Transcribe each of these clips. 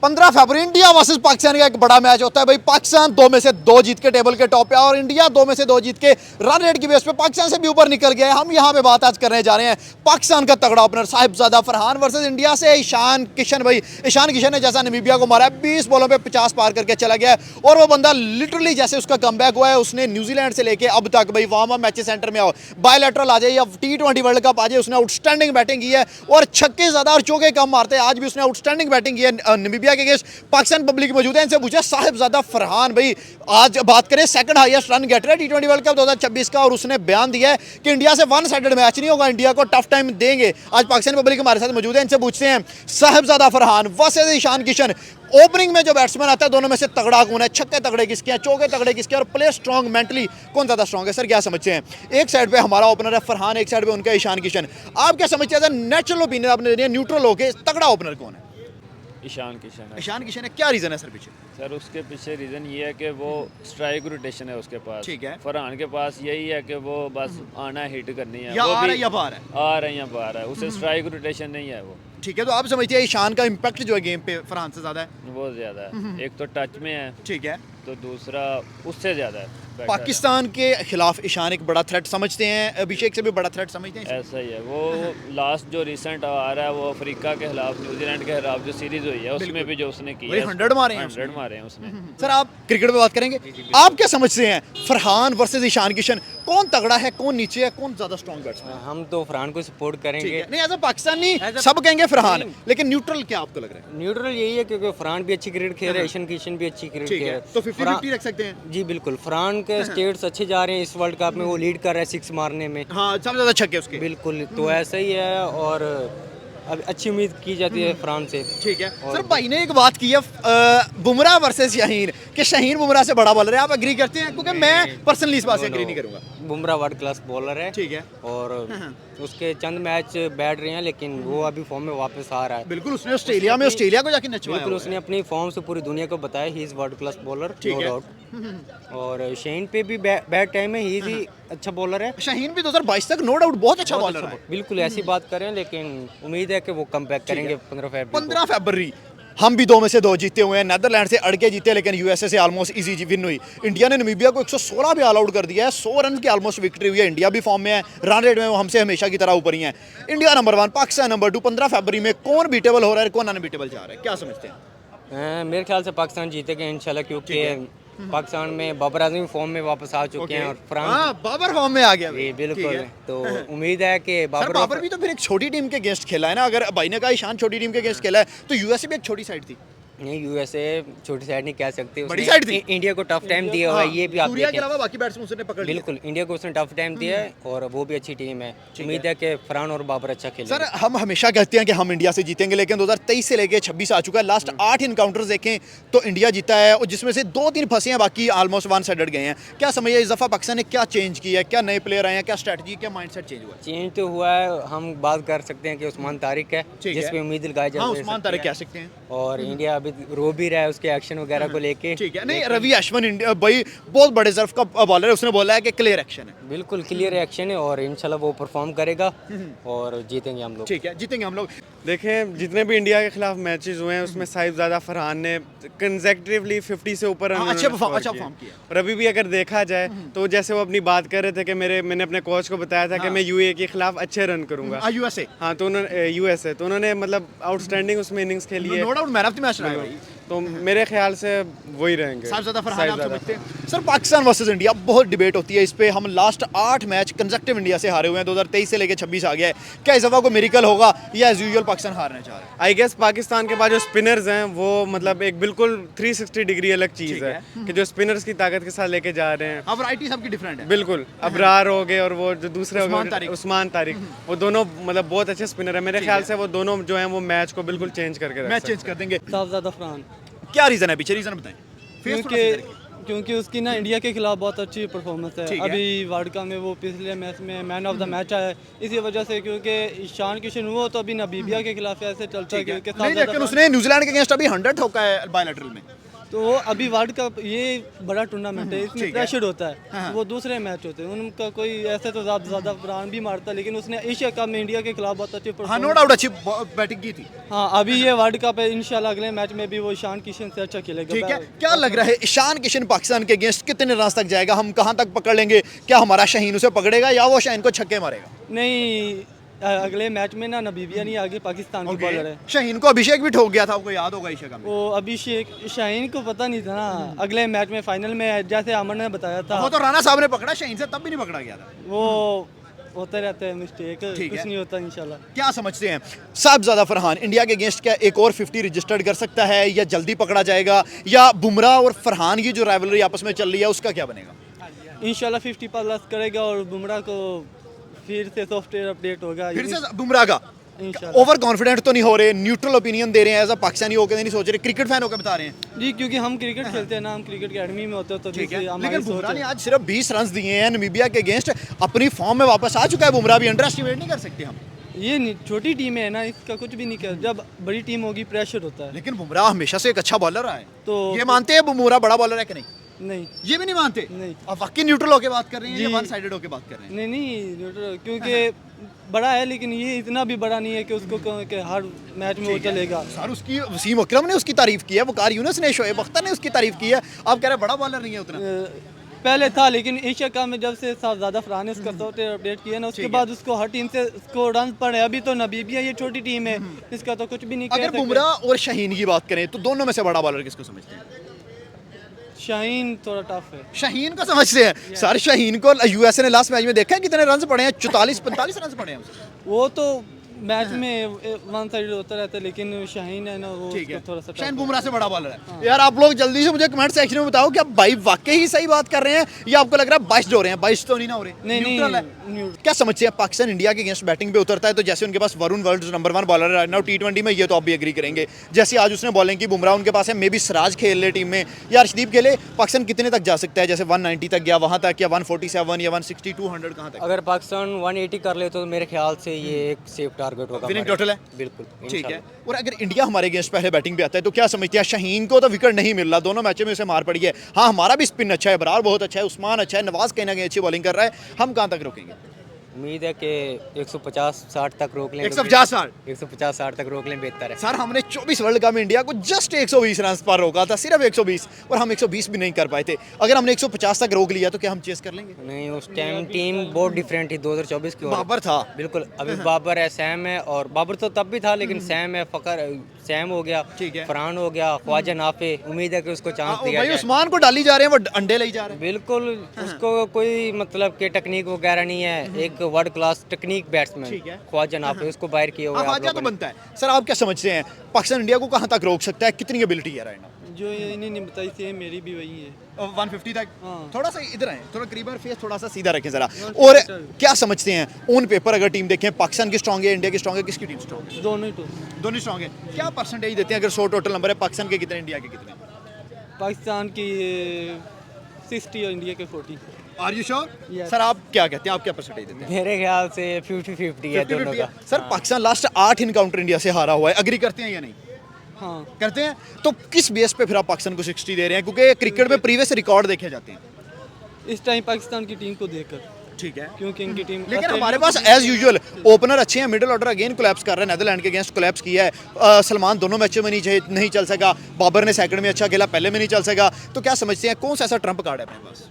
15 फरवरी India versus Pakistan का एक बड़ा मैच होता है भाई। पाकिस्तान 2 में से 2 जीत के टेबल के टॉप पे और इंडिया 2 में से 2 जीत के रन रेट की बेस पे पाकिस्तान से भी ऊपर निकल गया है। हम यहाँ पे बात आज करने जा रहे हैं पाकिस्तान का तगड़ा opener Sahibzada Farhan versus India से ईशान किशन। भाई ईशान किशन ने जैसा नामीबिया को मारा है 20 बॉलों पे 50 पार करके चला गया है और वो बंदा लिटरली जैसे उसका कमबैक हुआ है उसने न्यूजीलैंड से लेके अब तक भाई वार्म अप मैचेस सेंटर में आओ, बायलैटरल आ जाए या T20 वर्ल्ड कप आ जाए, उसने आउटस्टैंडिंग बैटिंग की है और छक्के ज्यादा और चौके कम मारते हैं। आज भी उसने आउटस्टैंडिंग बैटिंग की है नामीबिया के अगेंस्ट। पाकिस्तान पब्लिक मौजूद है, इनसे पूछा साहिबजादा फरहान भाई आज बात करें सेकंड हाईएस्ट रन गेटर है T20 वर्ल्ड कप 2026 का और उसने बयान दिया है कि इंडिया से वन साइडेड मैच नहीं होगा, इंडिया को टफ टाइम देंगे। आज पाकिस्तान पब्लिक हमारे साथ मौजूद है, इनसे पूछते हैं साहिबजादा फरहान वर्सेस ईशान किशन। ओपनिंग में जो बैट्समैन आता है दोनों में से तगड़ा कौन है? छक्के तगड़े किसके हैं, चौके तगड़े किसके हैं और प्ले स्ट्रांग मेंटली कौन ज्यादा स्ट्रांग है? सर क्या समझते हैं? एक साइड पे हमारा ओपनर है फरहान, एक साइड पे उनका ईशान किशन। आप क्या समझते हैं? नेचुरल ओपिनियन आपने दिया, न्यूट्रल होके तगड़ा ओपनर कौन है? ईशान किशन है। ईशान किशन है। क्या रीजन है सर पीछे? सर उसके पीछे रीज़न ये है कि वो स्ट्राइक रोटेशन है उसके पास। ठीक है। फरहान के पास यही है कि वो बस आना हिट करनी है, या वो आ भी रहा है या बाहर है? आ रहे हैं या बाहर है, उसे स्ट्राइक रोटेशन नहीं है वो। ठीक है, तो आप समझते हैं ईशान का इंपैक्ट जो है गेम पे फरहान से ज्यादा है? बहुत ज़्यादा है, एक तो टच में है ठीक है। तो दूसरा उससे ज़्यादा है, better पाकिस्तान के खिलाफ ईशान एक बड़ा थ्रेट समझते हैं, अभिषेक से भी बड़ा थ्रेट समझते हैं? है। ऐसा ही है वो। लास्ट जो रिसेंट आ रहा है वो अफ्रीका के खिलाफ, न्यूजीलैंड के खिलाफ जो सीरीज हुई है उसमें भी जो उसने की है 100 मारे हैं 100 मारे हैं उसने। सर आप क्रिकेट पे बात करेंगे, आप क्या समझते हैं फरहान वर्सेस ईशान किशन कौन तगड़ा है, कौन नीचे है, कौन ज्यादा स्ट्रॉन्ग बैट्समैन? हम तो फरहान को सपोर्ट ठीक करेंगे। है, नहीं एज अ पाकिस्तानी सब कहेंगे फरहान, लेकिन न्यूट्रल क्या आपको लग रहा है? न्यूट्रल यही है क्योंकि फरहान भी अच्छी क्रिकेट खेल रहा है, ईशान किशन भी अच्छी क्रिकेट ठीक खेल है, रहा है। तो 50-50 रख सकते हैं? जी बिल्कुल, फरहान के स्टेट्स अच्छे जा रहे हैं इस वर्ल्ड कप में, वो लीड कर रहा है 6 मारने में। हाँ, सबसे ज्यादा छक्के उसके। बिल्कुल, तो ऐसा ही है और अब अच्छी उम्मीद की जाती है फरहान से। ठीक है सर, भाई ने एक बात की है बुमराह वर्सेस शाहीन कि शाहीन बुमराह से बड़ा बॉलर है, आप एग्री करते हैं? क्योंकि मैं पर्सनली इस बात से एग्री नहीं करूंगा। बुमराह वर्ल्ड क्लास बॉलर है। ठीक है। और उसके चंद मैच बैठ रहे हैं लेकिन वो अभी फॉर्म में वापस आ रहा है। बिल्कुल, उसने ऑस्ट्रेलिया में ऑस्ट्रेलिया को जाके नचवाया बिल्कुल, हुआ उसने अपनी फॉर्म से पूरी दुनिया को बताया he is world class bowler, ठीक नो है। डाउट। और शेन पे भी बैड टाइम है, ही भी अच्छा बॉलर है। है। शाहीन भी 2022 तक नो डाउट बहुत अच्छा बॉलर है। बिल्कुल ऐसी बात करें, लेकिन उम्मीद है कि वो कम बैक करेंगे 15 फरवरी को। 15 फरवरी हम भी 2 में से 2 जीते हुए हैं। नेदरलैंड से अड़के जीते लेकिन यूएसए से ऑलमोस्ट इजी विन हुई। इंडिया ने नामीबिया को 116 पे ऑल आउट कर दिया है, 100 रन की ऑलमोस्ट विक्ट्री हुई है। इंडिया भी फॉर्म में है, रन रेट में वो हमसे हमेशा की तरह ऊपर ही है। India number 1, Pakistan number 2। 15 फरवरी में कौन बीटेबल हो रहा है, कौन अनबीटेबल जा रहा है, क्या समझते हैं? मेरे ख्याल से पाकिस्तान जीतेगा इंशाल्लाह, क्योंकि पाकिस्तान में बाबर आजम फॉर्म में वापस आ चुके हैं और फ्रांस। हाँ, बाबर फॉर्म में आ गया। जी बिल्कुल, तो उम्मीद है कि सर बाबर भी तो फिर एक छोटी टीम के अगेंस्ट खेला है ना। अगर भाई ने कहा ईशान छोटी टीम के अगेंस्ट खेला है तो यूएसए भी एक छोटी साइड थी। नहीं, यूएसए छोटी साइड नहीं कह सकते, बड़ी उसने साइड थी। इंडिया को टफ टाइम दिया हुआ है, ये भी आप सूर्या के देखें। अलावा बाकी बैट्समैन उसने पकड़ लिया। बिल्कुल, इंडिया को उसने टफ टाइम दिया है और वो भी अच्छी टीम है। उम्मीद है कि फरहान और बाबर अच्छा खेलेंगे। सर हम हमेशा कहते हैं कि हम इंडिया से जीतेंगे, लेकिन 2023 से लेके 26 आ चुका है, लास्ट 8 इनकाउंटर्स देखें तो इंडिया जीता है और जिसमें से 2-3 फंसे हैं, बाकी ऑलमोस्ट वन साइडेड गए हैं। क्या समझिए इस दफ़ा पाकिस्तान ने क्या चेंज किया है, क्या नए प्लेयर आए हैं, क्या स्ट्रेटजी, क्या माइंडसेट चेंज हुआ है? चेंज तो हुआ है, हम बात कर सकते हैं कि उस्मान तारिक है ठीक जिस है। पे उम्मीद लगाई जा हाँ, सकती उस्मान है। तारिक कह सकते हैं। और इंडिया अभी रो भी रहा है उसके एक्शन वगैरह को लेके। ठीक है, नहीं रवि अश्विन इंडिया भाई बहुत बड़े जर्फ का बॉलर है, उसने बोला है कि क्लियर एक्शन है। बिल्कुल क्लियर एक्शन है और इंशाल्लाह वो परफॉर्म करेगा और जीतेंगे हम लोग। ठीक है, जीतेंगे हम लोग। देखें जितने भी इंडिया के खिलाफ मैचेस हुए हैं उसमें साहिबजादा फरहान ने कंसेक्टिवली 50 से ऊपर हाँ, अच्छा परफॉर्म किया। और अभी भी अगर देखा जाए तो जैसे वो अपनी बात कर रहे थे कि मैंने अपने कोच को बताया था कि मैं यूएई के खिलाफ अच्छे रन करूंगा। यूएसए हाँ, तो उन्होंने यूएसए तो उन्होंने मतलब आउटस्टैंडिंग उसमें इनिंग्स खेली है, no doubt man of the match रहा है भाई। तो मेरे ख्याल से वही रहेंगे साहिबजादा फरहान। आप समझते हैं सर पाकिस्तान वर्सेस इंडिया बहुत डिबेट होती है इस पे, हम लास्ट 8 मैच कंसेक्टिव इंडिया से हारे हुए हैं, 2023 से लेके 26 आ गया है। क्या इस दफा को मिरेकल होगा या एज यूजुअल पाकिस्तान हारने जा रहा है? आई गेस पाकिस्तान के पास जो स्पिनर्स हैं वो मतलब एक बिल्कुल 360 डिग्री अलग चीज़ है कि जो स्पिनर्स की ताकत के साथ लेके जा रहे हैं। अब वैरायटी सबकी डिफरेंट है। बिल्कुल, अबरार हो गए और वो जो दूसरे हो उस्मान गए तारिक। उस्मान तारिक, वो दोनों मतलब बहुत अच्छे स्पिनर है। मेरे ख्याल से वो दोनों जो हैं वो मैच को बिल्कुल चेंज करके रख मैच सकते चेंज कर देंगे। साहिबजादा फरहान, क्या रीजन है पीछे, रीजन बताएं। क्योंकि उसकी ना इंडिया के खिलाफ बहुत अच्छी परफॉर्मेंस है। ठीक है। अभी वर्ल्ड कप में वो पिछले मैच में मैन ऑफ द मैच आया है, इसी वजह से क्योंकि ईशान किशन हुआ तो अभी नामीबिया के खिलाफ ऐसे चलता है क्योंकि नहीं, लेकिन उसने न्यूजीलैंड के अगेंस्ट अभी 100 ठोका है बायलैटरल में। तो वो अभी वर्ल्ड कप ये बड़ा टूर्नामेंट है, इसमें प्रेशर होता है, वो दूसरे मैच होते हैं, उनका कोई ऐसे तो ज़्यादा रन भी मारता है, लेकिन उसने एशिया कप में इंडिया के खिलाफ बहुत अच्छे हाँ नो डाउट अच्छी बैटिंग की थी। हाँ अभी ये वर्ल्ड कप है, इंशाल्लाह अगले मैच में भी वो ईशान किशन से अच्छा खेलेगा। ठीक है, क्या लग रहा है ईशान किशन पाकिस्तान के अगेंस्ट कितने रन तक जाएगा, हम कहां तक पकड़ लेंगे, क्या हमारा शाहीन उसे पकड़ेगा या वो शाहीन को छक्के मारेगा? नहीं, अगले मैच में ना नबीबिया नहीं आगे पाकिस्तान की बॉलर है। शाहीन को अभिषेक भी ठोक गया था, आपको याद होगा एशिया कप में। वो अभिषेक शाहीन को पता नहीं था ना, अगले मैच में फाइनल में जैसे अमर ने बताया था, वो तो राणा साहब ने पकड़ा, शाहीन से तब भी नहीं पकड़ा गया था। वो होते रहते हैं मिस्टेक, कुछ नहीं होता इंशाल्लाह। क्या समझते हैं साहबजादा फरहान इंडिया के अगेंस्ट क्या एक और 50 रजिस्टर्ड कर सकता है या जल्दी पकड़ा जाएगा, या बुमराह और फरहान की जो राइवलरी आपस में चल रही है उसका क्या बनेगा? इंशाल्लाह 50+ करेगा और बुमराह को फिर से सॉफ्टवेयर अपडेट होगा। फिर से बुमराह का इंशाल्लाह। ओवर कॉन्फिडेंट तो नहीं हो रहे, न्यूट्रल ओपिनियन दे रहे हैं, एज अ पाकिस्तानी होकर नहीं सोच रहे, क्रिकेट फैन होकर बता रहे हैं। जी क्योंकि हम क्रिकेट खेलते हैं ना, हम क्रिकेट अकेडमी में होते हैं, तो ठीक है, जैसे हमारी लेकिन सोच बुमराह है। ने आज सिर्फ 20 रन दिए हैं नमीबिया के अगेंस्ट, अपनी फॉर्म में वापस आ चुका है बुमराह भी, अंडर एस्टिमेट नहीं कर सकते हम। ये छोटी टीम है ना, इसका कुछ भी नहीं कर, जब बड़ी टीम होगी प्रेशर होता है। लेकिन बुमराह हमेशा से एक अच्छा बॉलर रहा है, तो ये मानते हैं बुमराह बड़ा बॉलर है कि नहीं? नहीं ये भी नहीं मानते? नहीं। आप वाकई न्यूट्रल होकर बात कर रहे हैं जी। या वन साइडेड होकर बात कर रहे हैं? नहीं क्योंकि बड़ा है, लेकिन ये इतना भी बड़ा नहीं है कि उसको कि हर मैच में वो चलेगा। सर उसकी वसीम अकरम ने उसकी तारीफ की है, वकार यूनुस ने, शोएब अख्तर ने उसकी तारीफ की है, आप कह रहे हैं बड़ा बॉलर नहीं है उतना? पहले था, लेकिन एशिया कप में जब से ज़्यादा फरहान ने उसका सॉफ्टवेयर अपडेट किया ना, उसके बाद उसको हर टीम से उसको रन पड़े। अभी तो नबीबिया ये छोटी टीम है, इसका तो कुछ भी नहीं कह अगर सकते। बुमराह और शाहीन की बात करें तो दोनों में से बड़ा बॉलर किसको समझते हैं? शाहीन थोड़ा टफ है। शाहीन को समझते हैं सर, शाहीन को यूएसए ने लास्ट मैच में देखा है कितने रन पड़े हैं, 44-45 रन पड़े हैं उसे। वो तो मैच में वन साइड होता रहता है, लेकिन शाहीन है ना, वो ठीक है, थोड़ा सा शाहीन tough बुमराह से बड़ा बॉलर है। यार आप लोग जल्दी से मुझे कमेंट सेक्शन में बताओ, क्या भाई वाकई ही सही बात कर रहे हैं या आपको लग रहा है 22 हो रहे हैं? 22 तो नहीं ना हो रहे, नहीं न्यूट्रल है। न्यूट्रल। क्या समझते हैं पाकिस्तान इंडिया के अगेंस्ट बैटिंग पे उतरता है तो जैसे उनके पास वरुण वर्ल्ड नंबर 1 बॉलर है नाउ T20 में, ये तो आप भी एग्री करेंगे, जैसे आज उसने बॉलिंग की बुमराह उनके पास है, मे बी सिराज खेल ले टीम में या अर्शदीप खेले, पाकिस्तान कितने तक जा सकता है? जैसे 190 तक गया, वहां तक, या 147 या 160 200 कहां तक? अगर पाकिस्तान 180 कर ले तो मेरे ख्याल से ये एक सेफ टारगेट होगा विनिंग हमारे। टोटल है? बिल्कुल ठीक है। इंशाल्लाह। और अगर इंडिया हमारे अगेंस्ट पहले बैटिंग पे आता है तो क्या समझते हैं? शाहीन को तो विकेट नहीं मिल रहा, दोनों मैचों में उसे मार पड़ी है। हाँ हमारा भी स्पिन अच्छा है, बरार बहुत अच्छा है, उस्मान अच्छा है, नवाज कहीं ना कहीं अच्छी बॉलिंग कर रहा है, हम कहाँ तक रोकेंगे? उम्मीद है कि 150-60 तक रोक लें। 150-60 150-60 तक रोक लें, बेहतर है। सर हमने 24 वर्ल्ड कप में इंडिया को जस्ट 120 रन पर रोका था, सिर्फ 120, और हम 120 भी नहीं कर पाए थे। अगर हमने 150 तक रोक लिया तो क्या हम चेस कर लेंगे? नहीं, उस टाइम टीम बहुत डिफरेंट थी 2024 की। बाबर था। बिल्कुल, अभी बाबर है, सैम है, और बाबर तो तब भी था, लेकिन सैम है, फकर सैम हो गया, ठीक है। फरहान हो गया, ख्वाजा नाफे, उम्मीद है कि उसको चांस दिया भाई जाए। उस्मान को डाली जा रहे हैं, वो अंडे ले जा रहे हैं। बिल्कुल, उसको कोई मतलब के टेक्निक वगैरह नहीं है, एक वर्ल्ड क्लास टेक्निक बैट्समैन ठीक है। ख्वाजा नाफे, उसको बाहर किया हुआ है आप ख्वाजा तो लोगों ने। बनता है। सर आप क्या समझते हैं पाकिस्तान इंडिया को कहाँ तक रोक सकता है, कितनी एबिलिटी है राइट नाउ? जो ये इन्हीं ने बताई सेम मेरी भी वही है। 150 तक? हाँ। थोड़ा सा इधर आए, थोड़ा करीब फेस थोड़ा सा सीधा रखें जरा। और क्या समझते हैं ऑन पेपर अगर टीम देखें, पाकिस्तान की स्ट्रांग है, इंडिया की स्ट्रांग है, किसकी टीम स्ट्रांग है? दोनों ही तो दोनों स्ट्रांग है। क्या परसेंटेज देते हैं अगर 100 टोटल नंबर है, पाकिस्तान के कितने, इंडिया के कितने? पाकिस्तान की 60 और इंडिया के 40। Are you sure? Yes. Sir आप क्या कहते हैं, आप क्या परसेंटेज देते हैं? मेरे ख्याल से 50-50 है दोनों 50-50 का। है। Sir Pakistan last 8 encounter India से हारा हुआ है, अग्री करते हैं या नहीं? हाँ करते हैं। तो किस बेस पे फिर आप पाकिस्तान को 60 दे रहे हैं? क्योंकि क्रिकेट में प्रीवियस रिकॉर्ड देखे जाते हैं। इस टाइम पाकिस्तान की टीम को देखकर, ठीक है, क्योंकि इनकी टीम लेकिन हमारे पास एज यूजुअल ओपनर अच्छे हैं, मिडिल ऑर्डर अगेन कोलैप्स कर रहा है, नेदरलैंड के अगेंस्ट कोलैप्स किया है, सलमान दोनों मैचों में नहीं चल सका, बाबर ने सेकंड में अच्छा खेला, पहले में नहीं चल सका, तो क्या समझते हैं कौन सा ऐसा ट्रम्प कार्ड है अपने पास?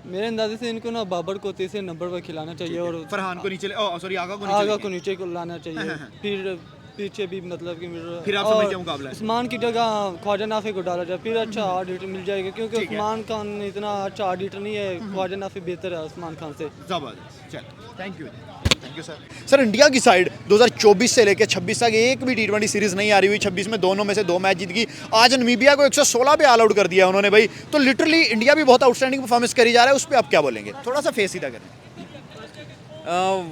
मेरे अंदाजे से इनको ना बाबर को तीसरे नंबर पर खिलाना चाहिए और फरहान को नीचे, सॉरी आगा को आगा नीचे को नीचे को लाना चाहिए, फिर पीछे भी मतलब कि फिर आप समझ जाओ मुकाबला है। उस्मान की जगह ख्वाजा नाफे को डाला जाए, फिर अच्छा ऑडिटर मिल जाएगा, क्योंकि उस्मान खान इतना अच्छा ऑडिटर नहीं है, ख्वाजा नाफे बेहतर है उस्मान खान से। जबरदस्त, चल thank you sir. Sir India की साइड 2024 से लेकर 26 तक एक भी T20 सीरीज नहीं आ रही हुई, 26 में दोनों में से 2 मैच जीत गई, आज नमीबिया को 116 पे ऑल आउट कर दिया उन्होंने भाई, तो लिटरली इंडिया भी बहुत आउटस्टैंडिंग परफॉर्मेंस करी जा रहा है, उस पर आप क्या बोलेंगे? थोड़ा सा फेस सीधा करें।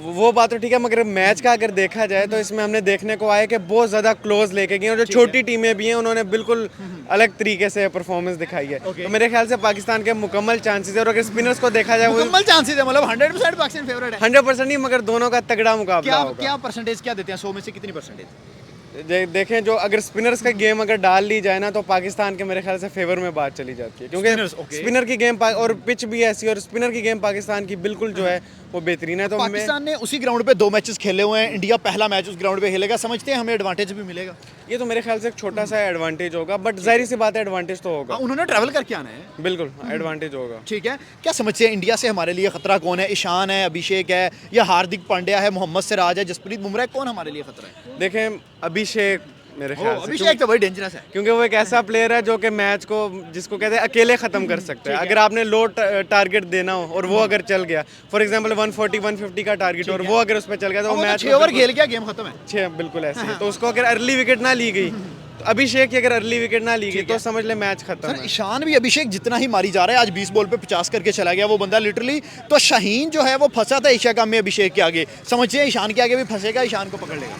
वो बात तो ठीक है, मगर मैच का अगर देखा जाए तो इसमें हमने देखने को आया कि बहुत ज़्यादा क्लोज लेके गए, और जो छोटी टीमें भी हैं उन्होंने बिल्कुल अलग तरीके से परफॉर्मेंस दिखाई है। तो मेरे ख्याल से पाकिस्तान के मुकम्मल चांसेस है, और अगर स्पिनर्स को देखा जाए वो मुकम्मल चांसेस है, मतलब 100% पाकिस्तान फेवरेट है। 100% नहीं, मगर दोनों का तगड़ा मुकाबला क्या होगा। क्या परसेंटेज क्या देते हैं 100 में से कितनी परसेंटेज? देखें जो अगर स्पिनर्स का गेम अगर डाल ली जाए ना तो पाकिस्तान के मेरे ख्याल से फेवर में बात चली जाती है, क्योंकि स्पिनर की गेम और पिच भी ऐसी और स्पिनर की गेम पाकिस्तान की बिल्कुल जो है वो बेहतरीन है। तो पाकिस्तान ने उसी ग्राउंड पे 2 मैचेस खेले हुए हैं, इंडिया पहला मैच उस ग्राउंड पे खेलेगा, समझते हैं हमें एडवांटेज भी मिलेगा? ये तो मेरे ख्याल से एक छोटा सा एडवांटेज होगा, बट जाहिर सी बात है एडवांटेज तो होगा। उन्होंने ट्रैवल करके आना है, बिल्कुल एडवांटेज होगा। ठीक है। क्या समझते हैं इंडिया से हमारे लिए खतरा कौन है? ईशान है, अभिषेक है, या हार्दिक पांड्या है, मोहम्मद सिराज है, जसप्रीत बुमराह है, कौन हमारे लिए खतरा है? देखें अभिषेक मेरे ख्याल से, अभिषेक तो बड़ी डेंजरस है। क्योंकि वो एक ऐसा प्लेयर है जो कि मैच को जिसको कहते हैं अकेले ख़त्म कर सकता है। अगर आपने लो टारगेट देना हो और वो अगर चल गया, फॉर एग्जांपल 140 150 का टारगेट और वो अगर उस पर चल गया तो वो मैच 6 ओवर खेल गया, गेम खत्म है। 6 बिल्कुल ऐसे है। तो उसको अगर अर्ली विकेट ना ली गई तो अभिषेक की अगर अर्ली विकेट ना ली गई तो समझ ले मैच खत्म सर है। ईशान भी अभिषेक जितना ही मारी जा रहा है, आज 20 बॉल पे 50 करके चला गया वो बंदा लिटरली। तो शाहीन जो है वो फंसा था एशिया कप में अभिषेक के आगे, समझिए ईशान के आगे भी फंसेगा, ईशान को पकड़ लेगा?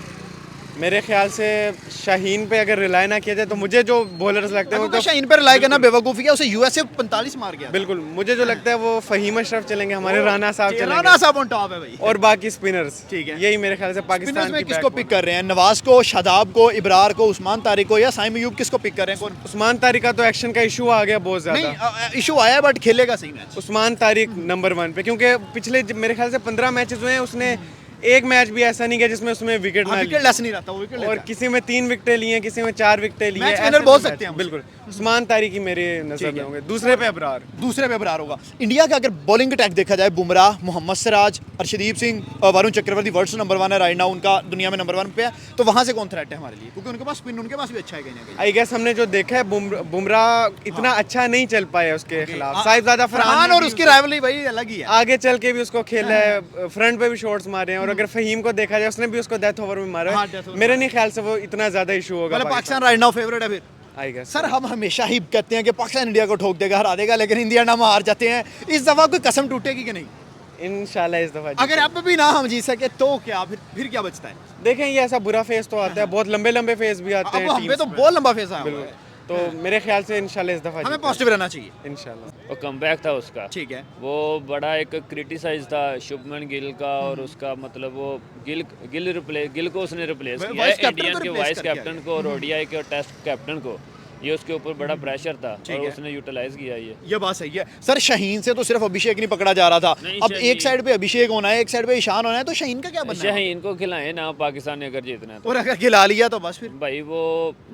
मेरे ख्याल से शाहीन पे अगर रिलाई ना किया जाए तो मुझे जो बॉलर्स लगते हैं वो तो शाहीन पर रिलाई करना बेवकूफ़ी है, उसे यूएसए 45 मार गया। बिल्कुल मुझे जो लगता है वो फहीम अशरफ चलेंगे, हमारे राना साहब राना चलेंगे साहब ऑन टॉप है भाई। और बाकी स्पिनर्स। ठीक है। यही मेरे ख्याल से पाकिस्तान में की किसको backbone। पिक कर रहे हैं? नवाज को, शादाब को, इब्रार को, उस्मान तारिक को, या साइम अयूब, किसको पिक कर रहे हैं? कौन? उस्मान तारिक का तो एक्शन का इशू आ गया बहुत ज्यादा। नहीं इशू आया है बट खेलेगा सही मैच। उस्मान तारिक नंबर 1 पे, क्योंकि पिछले मेरे ख्याल से 15 मैचेस हुए हैं, उसने एक मैच भी ऐसा नहीं किया जिसमें उसमें विकेट ना विकेट लेस नहीं रहता वो, विकेट और किसी में 3 विकेटें ली हैं, किसी में 4 विकेटें ली हैं। मैच विनर बोल सकते हैं हम। बिल्कुल उस्मान तारिक ही मेरे नजर में होंगे, दूसरे पे अबरार। दूसरे पे अबरार होगा। इंडिया का अगर बॉलिंग अटैक देखा जाए, बुमराह, मोहम्मद सिराज, अर्शदीप सिंह, वरुण चक्रवर्ती वर्ल्ड नंबर 1 है राइट नाउ, उनका दुनिया में नंबर 1 पे है, तो वहां से कौन थ्रेट है हमारे लिए? क्योंकि उनके पास स्पिन उनके पास भी अच्छा है कहीं ना कहीं। आई गेस हमने जो देखा है बुमराह इतना अच्छा नहीं चल पाया उसके खिलाफ। साहिबजादा फरहान और उसकी राइवलरी भाई अलग ही है। आगे चल के भी उसको खेला है, फ्रंट पे भी शॉट्स मारे हैं, और अगर फहीम को देखा जाए उसने भी उसको डेथ ओवर में मारा है। मेरे नहीं ख्याल से वो इतना ज्यादा इशू होगा। मतलब पाकिस्तान राइट नाउ फेवरेट है फिर? आई गेस सर हम हमेशा ही कहते हैं कि पाकिस्तान इंडिया को ठोक देगा, हरा देगा, लेकिन इंडिया ना हार जाते हैं। इस दफा कोई कसम टूटेगी कि नहीं? इंशाल्लाह इस दफा अगर अब भी ना हम जीत सके तो क्या फिर क्या बचता है? देखें ये ऐसा बुरा फेज तो आता है, बहुत लंबे लंबे फेज भी आते हैं अब हमें तो teams बहुत लंबा फेज आया हुआ बिल्कुल। है। तो मेरे ख्याल से इंशाल्लाह इस दफा हमें पॉजिटिव रहना चाहिए। इंशाल्लाह। वो कमबैक था उसका, ठीक है। वो बड़ा एक क्रिटिसाइज था शुभमन गिल का, और उसका मतलब वो गिल को उसने रिप्लेस किया है, वाइस कैप्टन इंडियन को के replace वाइस करके कैप्टन को और ओडीआई के और टेस्ट कैप्टन को। ये उसके ऊपर बड़ा प्रेशर था और है। उसने यूटिलाइज किया ये बात सही है। सर शाहीन से तो सिर्फ अभिषेक नहीं पकड़ा जा रहा था, नहीं, अब शाहीन- एक साइड पे अभिषेक होना है, एक साइड पे ईशान होना है, तो शाहीन का क्या बनना है? शाहीन को खिलाए ना पाकिस्तान ने अगर जीतना है तो। और अगर खिला लिया तो बस फिर भाई वो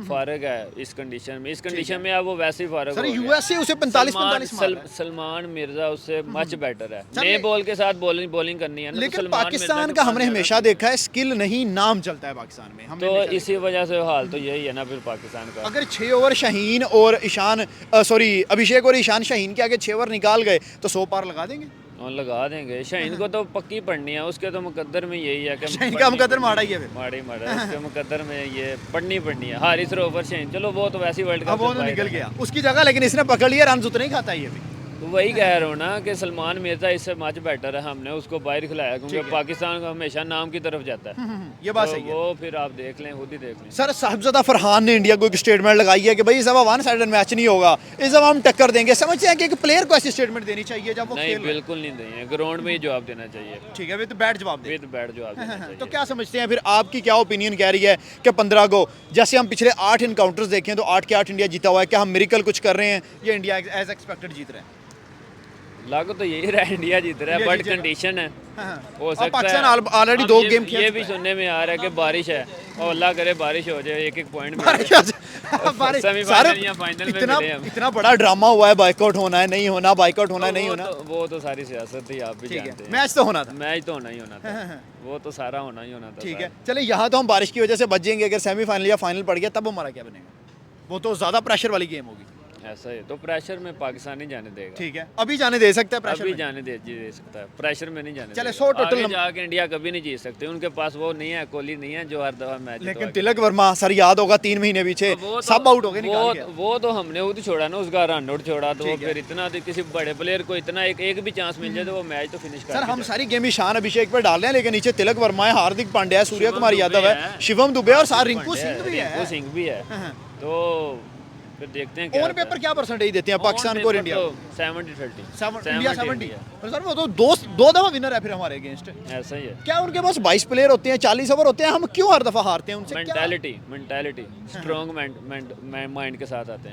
फारग है इस कंडीशन में, में अब वो वैसे ही फारग सर हो गया। यूएसए उसे 45-45 मार रहा है। सलमान मिर्जा उससे मच बेटर है, नए बॉल के साथ बॉलिंग करनी है ना, तो लेकिन सलमान पाकिस्तान मिर्जा का के हमने पास हमेशा देखा है स्किल नहीं नाम चलता है पाकिस्तान में। हमने तो हमेशा इसी वजह से हाल तो यही है ना फिर पाकिस्तान का। अगर 6 ओवर शाहीन और ईशान अभिषेक और ईशान शाहीन के आगे 6 ओवर निकाल गए तो 100 पार लगा देंगे। और लगा देंगे। शाहीन को तो पक्की पढ़नी है, उसके तो मुकद्दर में यही है कि शाहीन का मुकद्दर माड़ा ही है फिर। माड़ा ही माड़ा है, उसके मुकद्दर में ये पढ़नी है। हारिस रोवर शाहीन, चलो वो तो वैसे ही वर्ल्ड अब कप वो तो निकल गया उसकी जगह, लेकिन इसने पकड़ लिया, रन उतने ही खाता है ये भी। तो वही कह रहा हूँ ना कि सलमान मिर्जा इससे मच बेटर है, हमने उसको बाहर खिलाया क्योंकि पाकिस्तान का हमेशा नाम की तरफ जाता है। ये बात तो सही है। वो फिर आप देख लें, खुद ही देख लें। सर साहिबजादा फरहान ने इंडिया को एक स्टेटमेंट लगाई है कि भाई इस दफा वन साइडेड मैच नहीं होगा, इस दफा हम टक्कर देंगे। समझते हैं कि एक प्लेयर को ऐसी स्टेटमेंट देनी चाहिए जब वो नहीं खेल रहा है? बिल्कुल नहीं देंगे, ग्राउंड में ही जवाब देना चाहिए, ठीक है, विद बैट जवाब दे। विद बैट जवाब देना चाहिए। तो क्या समझते हैं फिर, आपकी क्या ओपिनियन कह रही है कि 15 को जैसे हम पिछले 8 इनकाउंटर्स देखें तो 8 के 8 इंडिया जीता हुआ है, क्या हम मिरेकल कुछ कर रहे हैं या इंडिया एज एक्सपेक्टेड जीत रहे हैं? लग तो यही रहा है इंडिया जीत रहा है, बट कंडीशन है हो और सकता पाकिस्तान है ऑलरेडी अब 2 ये- गेम ये भी सुनने में आ रहा है कि बारिश है और अल्लाह करे बारिश हो जाए, एक पॉइंट सेमीफाइनल या फाइनल में इतना मिले हम। इतना बड़ा ड्रामा हुआ है, बाइकआउट होना है नहीं होना, बाइकआउट होना है नहीं होना। वो तो सारी सियासत थी, आप भी ठीक जानते है, हैं। मैच तो होना था। मैच तो होना ही होना था, वो तो सारा होना ही होना था। ठीक है, चले यहाँ तो हम बारिश की वजह से बच जाएंगे, अगर सेमीफाइनल या फाइनल पड़ गया तब हमारा क्या बनेगा? वो तो ज्यादा प्रेशर वाली गेम होगी। ऐसा है तो प्रेशर में पाकिस्तान नहीं जाने देगा। ठीक है, अभी जाने दे सकता है प्रेशर अभी में? जाने दे सकता है, प्रेशर में नहीं जाने चले, देगा। 100 टोटल आगे जाके इंडिया कभी नहीं जीत सकते, उनके पास वो नहीं है, कोहली नहीं है जो हर दफा मैच लेकिन तिलक वर्मा सर याद होगा 3 महीने पीछे सब आउट हो गए, निकाल गया। वो तो हमने वो तो छोड़ा ना, उसका रन आउट छोड़ा, तो वो फिर इतना तो किसी बड़े प्लेयर को इतना एक भी चांस मिल जाए तो वो मैच तो फिनिश कर। सर हम सारी गेम ईशान अभिषेक पर डाल रहे हैं, लेकिन नीचे तिलक वर्मा है, हार्दिक पांड्या है, सूर्य कुमार यादव है, शिवम दुबे और सार रिंकू सिंह भी है। रिंकू सिंह भी है, तो फिर देखते हैं क्या ऑन पेपर क्या परसेंटेज देते हैं पाकिस्तान को और इंडिया को? 70-30 इंडिया 70। सर वो तो दो दफा विनर है फिर हमारे अगेंस्ट। ऐसा ही है। क्या उनके पास 22 प्लेयर होते हैं, 40 ओवर होते हैं, हम क्यों हर दफा हारते हैं उनसे? क्या मेंटालिटी स्ट्रॉन्ग माइंड के साथ आते हैं।